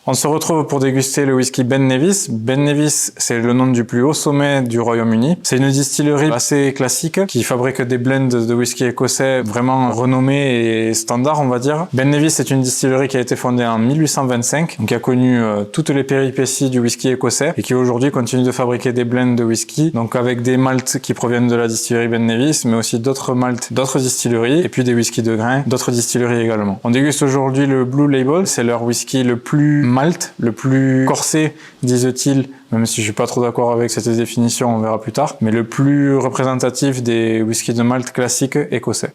On se retrouve pour déguster le whisky Ben Nevis. Ben Nevis, c'est le nom du plus haut sommet du Royaume-Uni. C'est une distillerie assez classique qui fabrique des blends de whisky écossais vraiment renommés et standards, on va dire. Ben Nevis, c'est une distillerie qui a été fondée en 1825, donc qui a connu toutes les péripéties du whisky écossais et qui aujourd'hui continue de fabriquer des blends de whisky, donc avec des maltes qui proviennent de la distillerie Ben Nevis, mais aussi d'autres maltes d'autres distilleries et puis des whiskys de grain d'autres distilleries également. On déguste aujourd'hui le Blue Label, c'est leur whisky le plus malt, le plus corsé, disent-ils, même si je suis pas trop d'accord avec cette définition, on verra plus tard, mais le plus représentatif des whiskies de malt classiques écossais.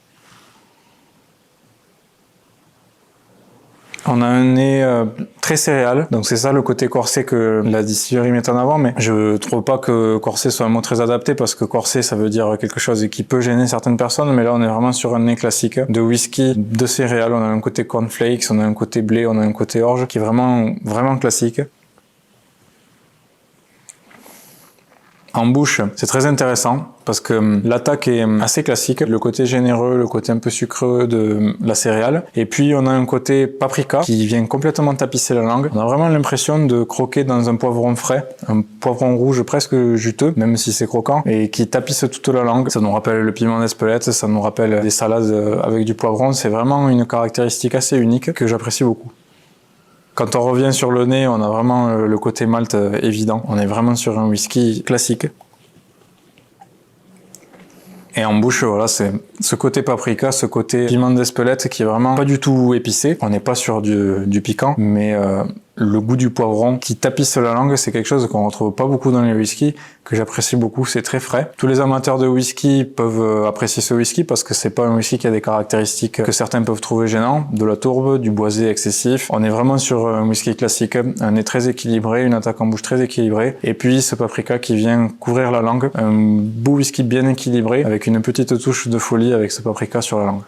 On a un nez très céréal, donc c'est ça le côté corsé que la distillerie met en avant, mais je trouve pas que corsé soit un mot très adapté parce que corsé ça veut dire quelque chose qui peut gêner certaines personnes, mais là on est vraiment sur un nez classique de whisky de céréales. On a un côté cornflakes, on a un côté blé, on a un côté orge qui est vraiment classique. En bouche, c'est très intéressant parce que l'attaque est assez classique, le côté généreux, le côté un peu sucreux de la céréale. Et puis on a un côté paprika qui vient complètement tapisser la langue. On a vraiment l'impression de croquer dans un poivron frais, un poivron rouge presque juteux, même si c'est croquant, et qui tapisse toute la langue. Ça nous rappelle le piment d'Espelette, ça nous rappelle des salades avec du poivron. C'est vraiment une caractéristique assez unique que j'apprécie beaucoup. Quand on revient sur le nez, on a vraiment le côté malt évident. On est vraiment sur un whisky classique. Et en bouche, voilà, c'est ce côté paprika, ce côté piment d'Espelette qui est vraiment pas du tout épicé. On n'est pas sur du piquant, mais le goût du poivron qui tapisse la langue, c'est quelque chose qu'on retrouve pas beaucoup dans les whiskies, que j'apprécie beaucoup, c'est très frais. Tous les amateurs de whisky peuvent apprécier ce whisky parce que c'est pas un whisky qui a des caractéristiques que certains peuvent trouver gênants, de la tourbe, du boisé excessif. On est vraiment sur un whisky classique, un nez très équilibré, une attaque en bouche très équilibrée, et puis ce paprika qui vient couvrir la langue, un beau whisky bien équilibré avec une petite touche de folie avec ce paprika sur la langue.